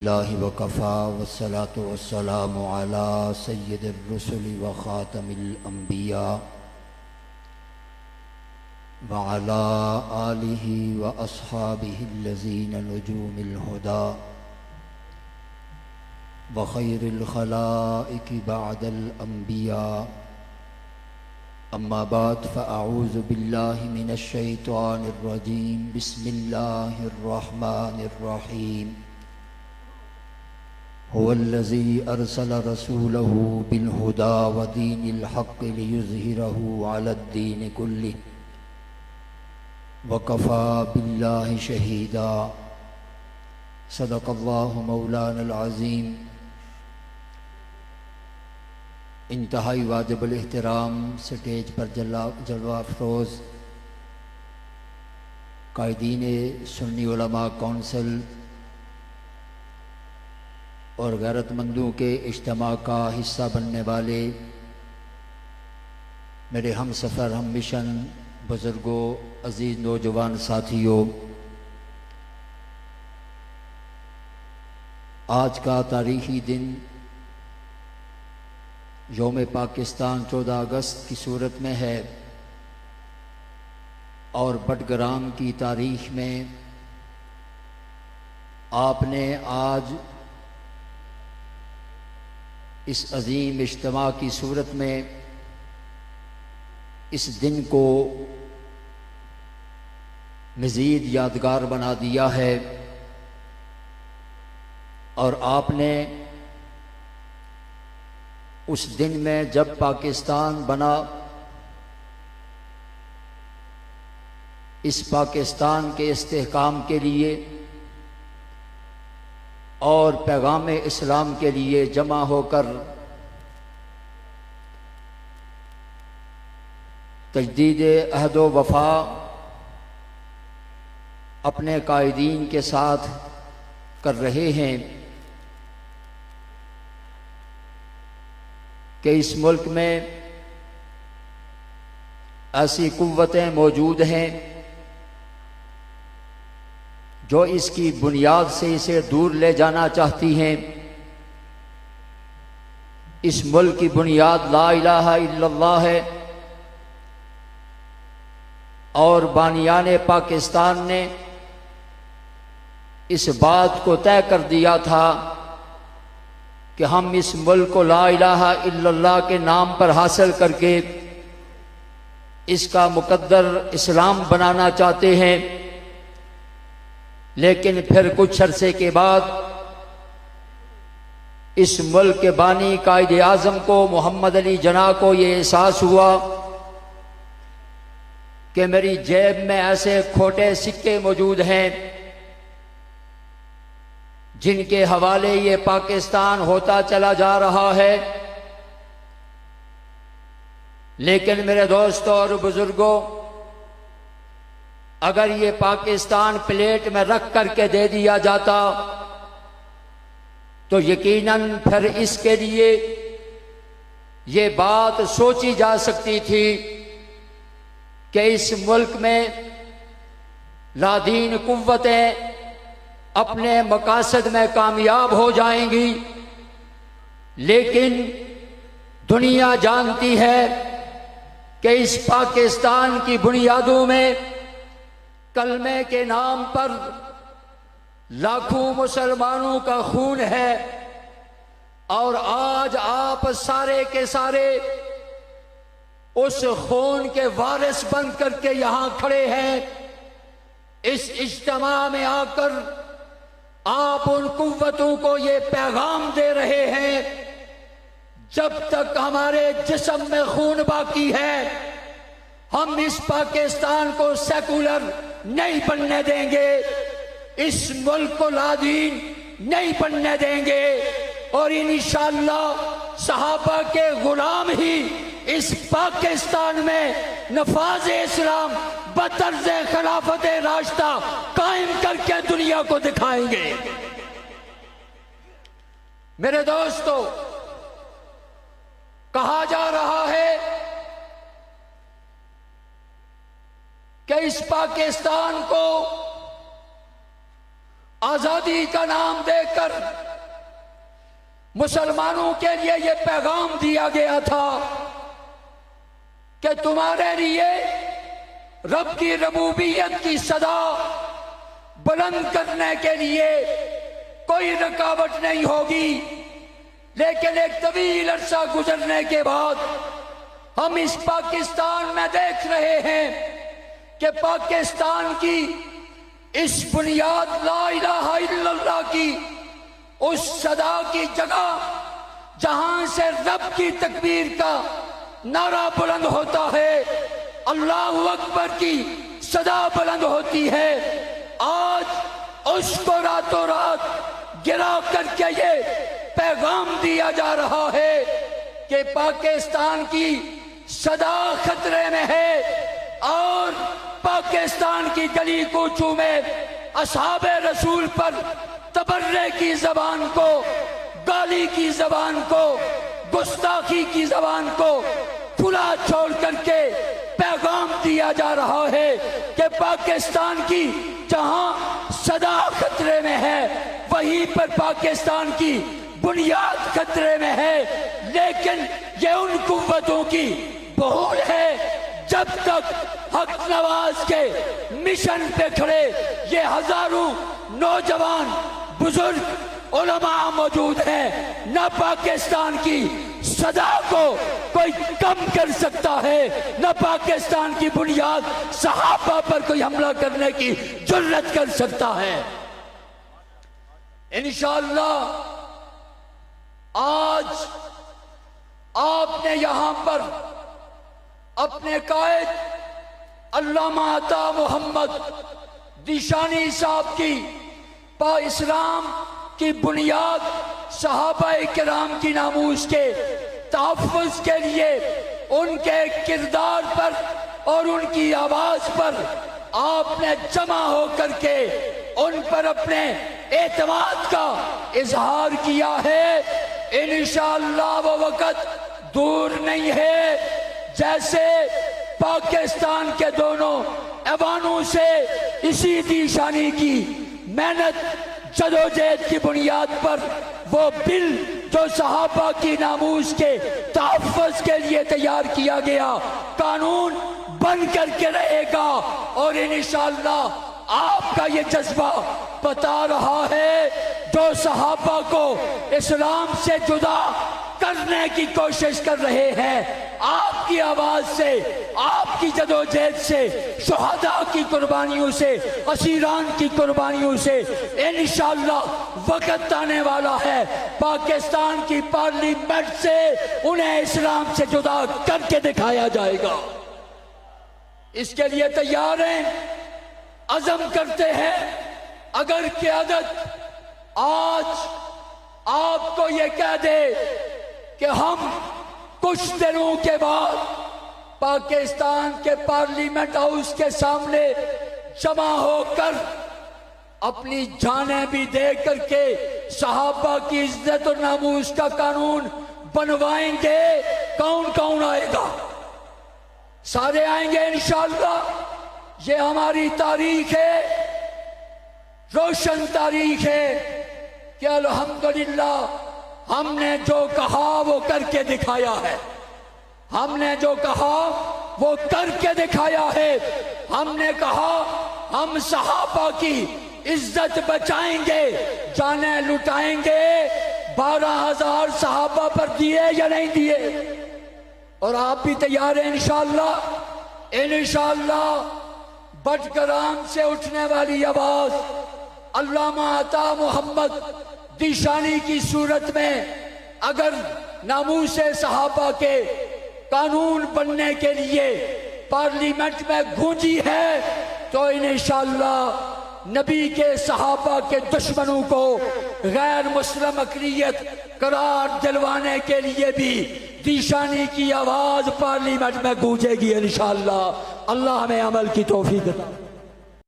अल्लाहि वकफ़ा वस्सलातु वस्सलामु अला सय्यिदिर रुसुलि व ख़ातमिल अंबिया व अला आलिहि व अस्हाबिहि allज़ीना नुजूमिल हुदा व ख़ैरिल ख़लाइक़ि बअदल अंबिया। अम्मा बाद फ़अऊज़ु बिल्लाहि मिनश शैतानिर रजीम। बिस्मिल्लाहिर रहमानिर रहीम। हुवल्लज़ी अरसल रसूलहु बिलहुदा व दीनिल हक़्क़ि लियुज़हिरहु अलद्दीनि कुल्लिहि व कफ़ा बिल्लाहि शहीदा। सदक़ल्लाहु मौलानल अज़ीम। इंतहाई वाजिबुल एहतराम स्टेज पर जलवा अफरोज़ कायदीन सुन्नी उलमा कौंसिल और गैरतमंदों के इज्तिमा का हिस्सा बनने वाले मेरे हम सफ़र हम मिशन बुज़ुर्गों, अज़ीज़ नौजवान साथियों, आज का तारीख़ी दिन यौम पाकिस्तान 14 अगस्त की सूरत में है और बटग्राम की तारीख़ में आपने आज इस अजीम इज्तिमा की सूरत में इस दिन को मज़ीद यादगार बना दिया है और आपने उस दिन में जब पाकिस्तान बना, इस पाकिस्तान के इस्तेहकाम के लिए और पैगाम इस्लाम के लिए जमा होकर तजदीद अहद व वफ़ा अपने कायदीन के साथ कर रहे हैं कि इस मुल्क में ऐसी कुव्वतें मौजूद हैं जो इसकी बुनियाद से इसे दूर ले जाना चाहती हैं। इस मुल्क की बुनियाद ला इलाहा इल्लल्लाह है और बानियाने पाकिस्तान ने इस बात को तय कर दिया था कि हम इस मुल्क को ला इलाहा इल्लल्लाह के नाम पर हासिल करके इसका मुकद्दर इस्लाम बनाना चाहते हैं। लेकिन फिर कुछ अरसे के बाद इस मुल्क के बानी कायदे आज़म को मोहम्मद अली जना को ये एहसास हुआ कि मेरी जेब में ऐसे खोटे सिक्के मौजूद हैं जिनके हवाले ये पाकिस्तान होता चला जा रहा है। लेकिन मेरे दोस्तों और बुजुर्गों, अगर ये पाकिस्तान प्लेट में रख करके दे दिया जाता तो यकीनन फिर इसके लिए ये बात सोची जा सकती थी कि इस मुल्क में लादीन कुव्वतें अपने मकासद में कामयाब हो जाएंगी। लेकिन दुनिया जानती है कि इस पाकिस्तान की बुनियादों में कलमे के नाम पर लाखों मुसलमानों का खून है और आज आप सारे के सारे उस खून के वारिस बन करके यहां खड़े हैं। इस इज्तिमा में आकर आप उन कुव्वतों को ये पैगाम दे रहे हैं, जब तक हमारे जिस्म में खून बाकी है हम इस पाकिस्तान को सेकुलर नहीं बनने देंगे, इस मुल्क को लादीन नहीं बनने देंगे और इंशाअल्लाह सहाबा के गुलाम ही इस पाकिस्तान में नफाज इस्लाम बतर्ज खिलाफत राशिदा कायम करके दुनिया को दिखाएंगे। मेरे दोस्तों, कहा जा रहा है कि इस पाकिस्तान को आजादी का नाम देकर मुसलमानों के लिए यह पैगाम दिया गया था कि तुम्हारे लिए रब की रबूबियत की सदा बुलंद करने के लिए कोई रुकावट नहीं होगी। लेकिन एक तवील अरसा गुजरने के बाद हम इस पाकिस्तान में देख रहे हैं कि पाकिस्तान की इस बुनियाद ला इलाहा इल्लल्लाह की उस सदा की जगह जहां से रब की तकबीर का नारा बुलंद होता है, अल्लाहु अकबर की सदा बुलंद होती है, आज उसको रातों रात गिरा करके ये पैगाम दिया जा रहा है कि पाकिस्तान की सदा खतरे में है और पाकिस्तान की गली कूचों में असहाबे रसूल पर तबर्रे की जबान को, गाली की जबान को, गुस्ताखी की जबान को खुला छोड़ करके पैगाम दिया जा रहा है कि पाकिस्तान की जहां सदा खतरे में है वहीं पर पाकिस्तान की बुनियाद खतरे में है। लेकिन ये उन कुव्वतों की भूल है जब तक हक नवाज के मिशन पे खड़े ये हजारों नौजवान बुजुर्ग उलमा मौजूद हैं, न पाकिस्तान की सदा को कोई कम कर सकता है, न पाकिस्तान की बुनियाद सहाबा पर कोई हमला करने की जुर्रत कर सकता है। इंशाअल्लाह आज आपने यहां पर अपने कायद अल्लामा अता मोहम्मद दिशानी साहब की इस्लाम की बुनियाद सहाबाए किराम की नामूस के तहफ़्फ़ुज़ के लिए उनके किरदार पर और उनकी आवाज पर आपने जमा होकर के उन पर अपने एतमाद का इजहार किया है। इंशाअल्लाह वो वक़्त दूर नहीं है जैसे पाकिस्तान के दोनों ऐवानों से इसी दिशानी की मेहनत जदोजहद की बुनियाद पर वो बिल जो सहाबा की नामूस के तहफ़्फ़ुज़ के लिए तैयार किया गया कानून बन करके रहेगा और इंशाअल्लाह आपका ये जज्बा बता रहा है जो सहाबा को इस्लाम से जुदा करने की कोशिश कर रहे हैं, आपकी आवाज से, आपकी जदोजहद से, शुहदा की कुर्बानियों से, असीरान की कुर्बानियों से इंशाअल्लाह वक़्त आने वाला है पाकिस्तान की पार्लियामेंट से उन्हें इस्लाम से जुदा करके दिखाया जाएगा। इसके लिए तैयार हैं, अज़म करते हैं। अगर क़यादत आज आपको ये कह दे कि हम कुछ दिनों के बाद पाकिस्तान के पार्लियामेंट हाउस के सामने जमा होकर अपनी जानें भी दे करके सहाबा की इज्जत और नामूस का कानून बनवाएंगे, कौन कौन आएगा? सारे आएंगे इंशाअल्लाह। ये हमारी तारीख है, रोशन तारीख है कि अल्हम्दुलिल्लाह हमने जो कहा वो करके दिखाया है, हमने जो कहा वो करके दिखाया है। हमने कहा हम सहाबा की इज्जत बचाएंगे, जाने लुटाएंगे। 12,000 सहाबा पर दिए या नहीं दिए? और आप भी तैयार हैं इंशाअल्लाह। इंशाअल्लाह बटग्राम से उठने वाली आवाज अल्लामा अता मोहम्मद दिशानी की सूरत में अगर नामूसे सहाबा के कानून बनने के लिए पार्लियामेंट में गूंजी है तो इंशाअल्लाह नबी के सहाबा के दुश्मनों को गैर मुस्लिम अक़लियत करार दिलवाने के लिए भी दिशानी की आवाज पार्लियामेंट में गूंजेगी इंशाअल्लाह। अल्लाह हमें अमल की तौफीक देता।